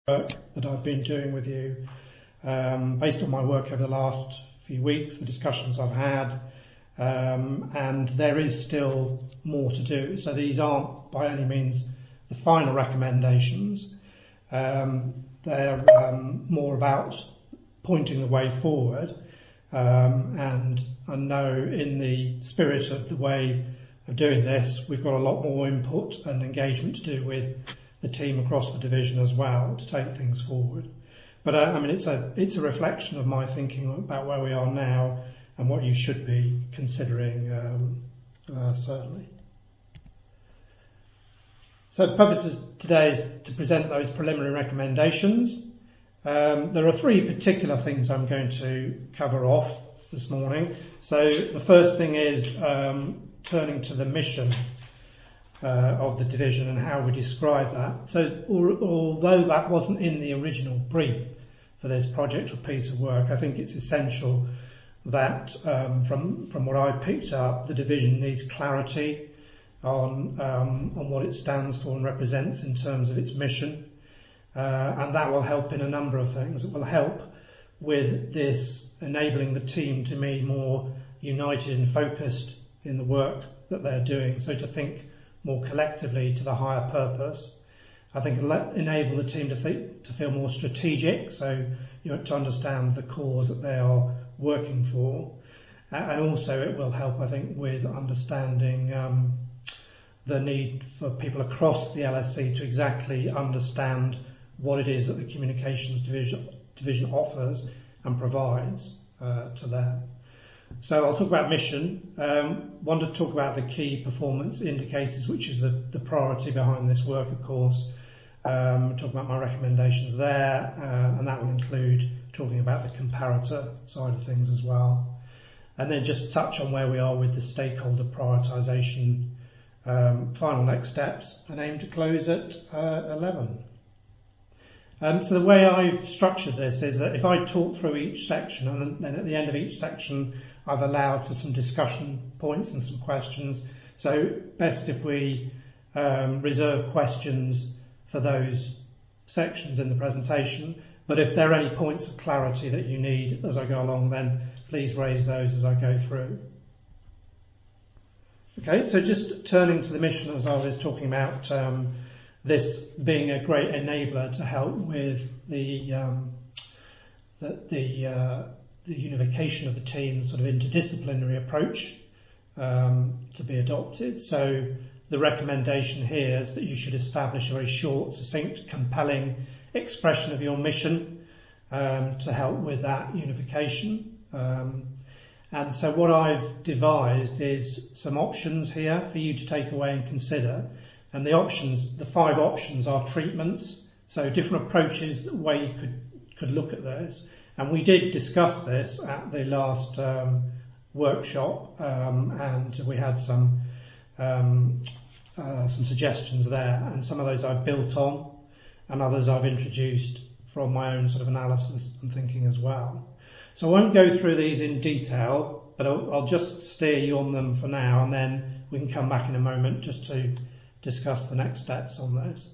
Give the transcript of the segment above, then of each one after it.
work that I've been doing with you, based on my work over the last few weeks, the discussions I've had, and there is still more to do. So these aren't by any means the final recommendations. They're more about pointing the way forward, and I know in the spirit of the way of doing this, we've got a lot more input and engagement to do with the team across the division as well to take things forward. But I mean, it's a reflection of my thinking about where we are now and what you should be considering, certainly. So the purpose of today is to present those preliminary recommendations. There are three particular things I'm going to cover off this morning. So the first thing is turning to the mission of the division and how we describe that. So although that wasn't in the original brief for this project or piece of work, I think it's essential that from what I picked up, the division needs clarity on what it stands for and represents in terms of its mission, and that will help in a number of things. It will help with this enabling the team to be more united and focused in the work that they're doing, so to think more collectively to the higher purpose. I think it'll enable the team to feel more strategic, so to understand the cause that they are working for, and also it will help, I think, with understanding the need for people across the LSC to exactly understand what it is that the communications division offers and provides to them. So I'll talk about mission. Want to talk about the key performance indicators, which is the priority behind this work, of course. Talk about my recommendations there, and that will include talking about the comparator side of things as well. And then just touch on where we are with the stakeholder prioritisation, final next steps, and aim to close at 11. So the way I've structured this is that if I talk through each section, and then at the end of each section I've allowed for some discussion points and some questions. So best if we reserve questions for those sections in the presentation, but if there are any points of clarity that you need as I go along, then please raise those as I go through. Okay, so just turning to the mission, as I was talking about, this being a great enabler to help with the unification of the team, sort of interdisciplinary approach to be adopted. So the recommendation here is that you should establish a very short, succinct, compelling expression of your mission to help with that unification. And so what I've devised is some options here for you to take away and consider. And the 5 options are treatments, so different approaches, the way you could look at this. And we did discuss this at the last workshop, and we had some suggestions there, and some of those I've built on, and others I've introduced from my own sort of analysis and thinking as well. So I won't go through these in detail, but I'll just steer you on them for now, and then we can come back in a moment just to discuss the next steps on this.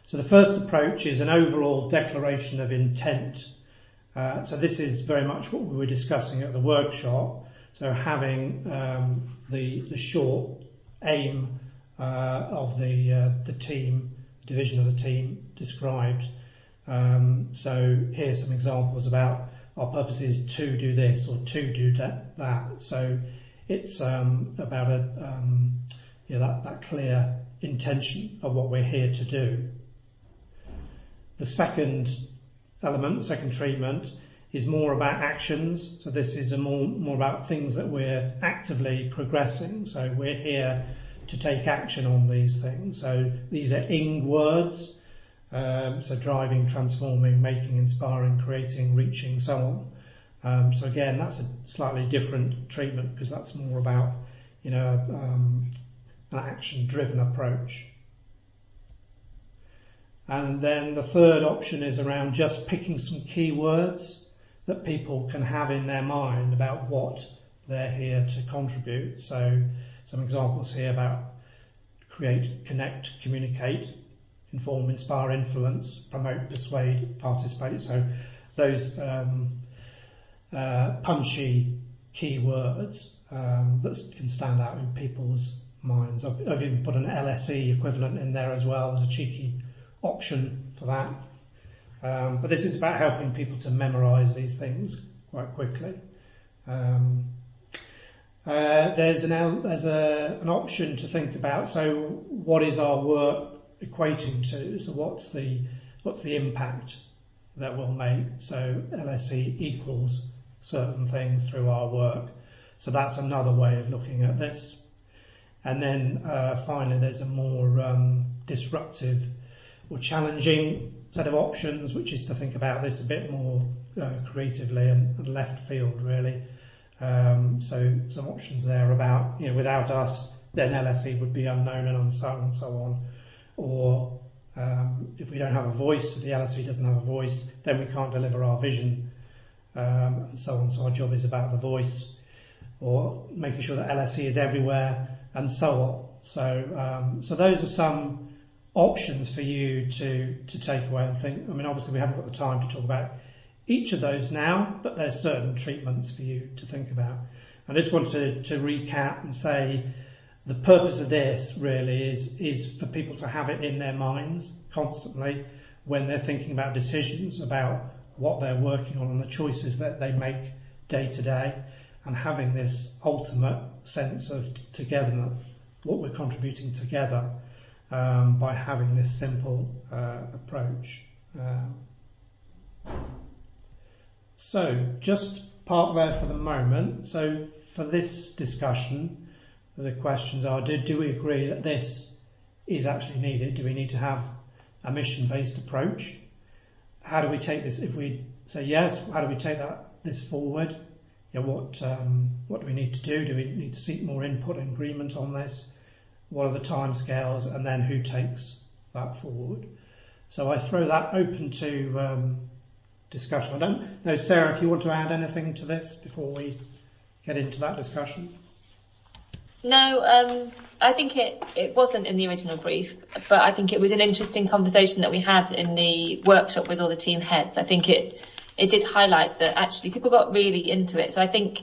So the first approach is an overall declaration of intent. So this is very much what we were discussing at the workshop. So having the short aim of the team, division of the team described. So here's some examples about our purpose is to do this or to do that. So it's about that clear intention of what we're here to do. The second element, the second treatment, is more about actions. So this is more about things that we're actively progressing. So we're here to take action on these things. So these are ing words. So driving, transforming, making, inspiring, creating, reaching, so on. So again, that's a slightly different treatment because that's more about, an action-driven approach. And then the third option is around just picking some key words that people can have in their mind about what they're here to contribute. So some examples here about create, connect, communicate, inform, inspire, influence, promote, persuade, participate. So those punchy keywords that can stand out in people's minds. I've even put an LSE equivalent in there as well as a cheeky option for that. But this is about helping people to memorise these things quite quickly. There's an option to think about. So, what is our work equating to? So, what's the impact that we'll make? So, LSE equals certain things through our work. So that's another way of looking at this. And then finally, there's a more disruptive or challenging set of options, which is to think about this a bit more creatively and left field, really. So some options there about, without us, then LSE would be unknown and so on and so on. Or if we don't have a voice, if the LSE doesn't have a voice, then we can't deliver our vision, and so on. So our job is about the voice, or making sure that LSE is everywhere, and so on. So those are some options for you to take away and think. I mean, obviously we haven't got the time to talk about each of those now, but there's certain treatments for you to think about. I just wanted to recap and say the purpose of this really is for people to have it in their minds constantly when they're thinking about decisions about what they're working on and the choices that they make day to day, and having this ultimate sense of togetherness, what we're contributing together, by having this simple approach. So just park there for the moment. So for this discussion, the questions are, do we agree that this is actually needed? Do we need to have a mission-based approach? How do we take this? If we say yes, how do we take this forward? What do we need to do? Do we need to seek more input and agreement on this? What are the timescales, and then who takes that forward? So I throw that open to discussion. I don't know, Sarah, if you want to add anything to this before we get into that discussion. No, I think it wasn't in the original brief, but I think it was an interesting conversation that we had in the workshop with all the team heads. I think it did highlight that actually people got really into it. So I think,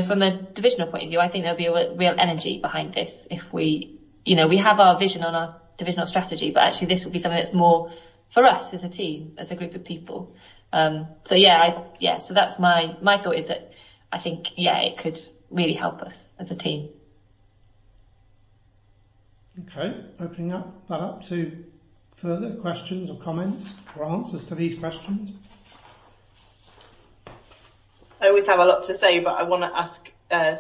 from a divisional point of view, I think there'll be a real energy behind this if we have our vision on our divisional strategy, but actually this will be something that's more for us as a team, as a group of people. So that's my thought, is that I think, it could really help us as a team. Okay, opening that up to further questions or comments or answers to these questions. I always have a lot to say, but I want to ask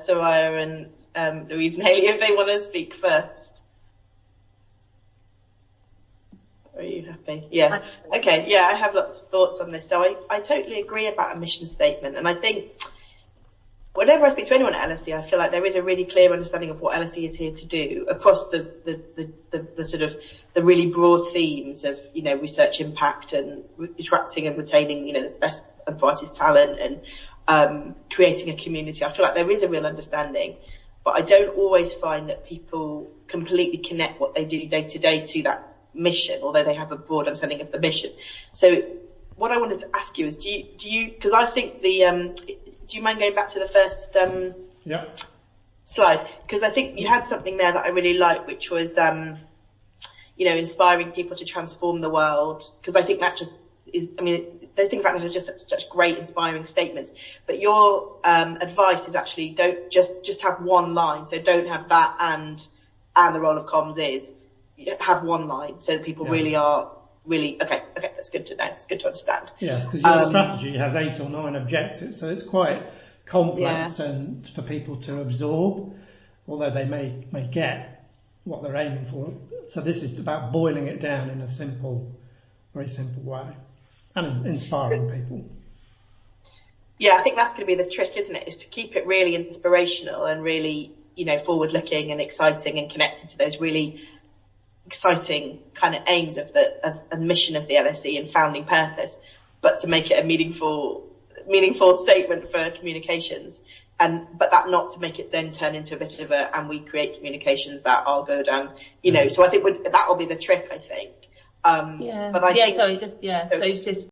Soraya and Louise and Hayley if they want to speak first. Are you happy? Yeah. Okay. Yeah, I have lots of thoughts on this. So I totally agree about a mission statement. And I think whenever I speak to anyone at LSE, I feel like there is a really clear understanding of what LSE is here to do across the sort of the really broad themes of, research impact and attracting and retaining, the best and brightest talent, and creating a community. I feel like there is a real understanding, but I don't always find that people completely connect what they do day to day to that mission, although they have a broad understanding of the mission. So what I wanted to ask you is, do you, because I think do you mind going back to the first slide? Because I think you had something there that I really liked, which was, inspiring people to transform the world. Because I think that just is, the things like that are just such great, inspiring statements. But your advice is actually don't just have one line. So don't have that and the role of comms is. Have one line so that people really are okay, that's good to know, it's good to understand. Yes, because your strategy has 8 or 9 objectives, so it's quite complex and for people to absorb, although they may get what they're aiming for. So this is about boiling it down in a very simple way, and inspiring people. Yeah, I think that's going to be the trick, isn't it? Is to keep it really inspirational and really, forward looking and exciting and connected to those really exciting kind of aims of the mission of the LSE and founding purpose, but to make it a meaningful statement for communications, but that not to make it then turn into a bit of and we create communications that all go down, So I think that will be the trick, I think. Yeah. But I think, sorry, just, yeah. So it's just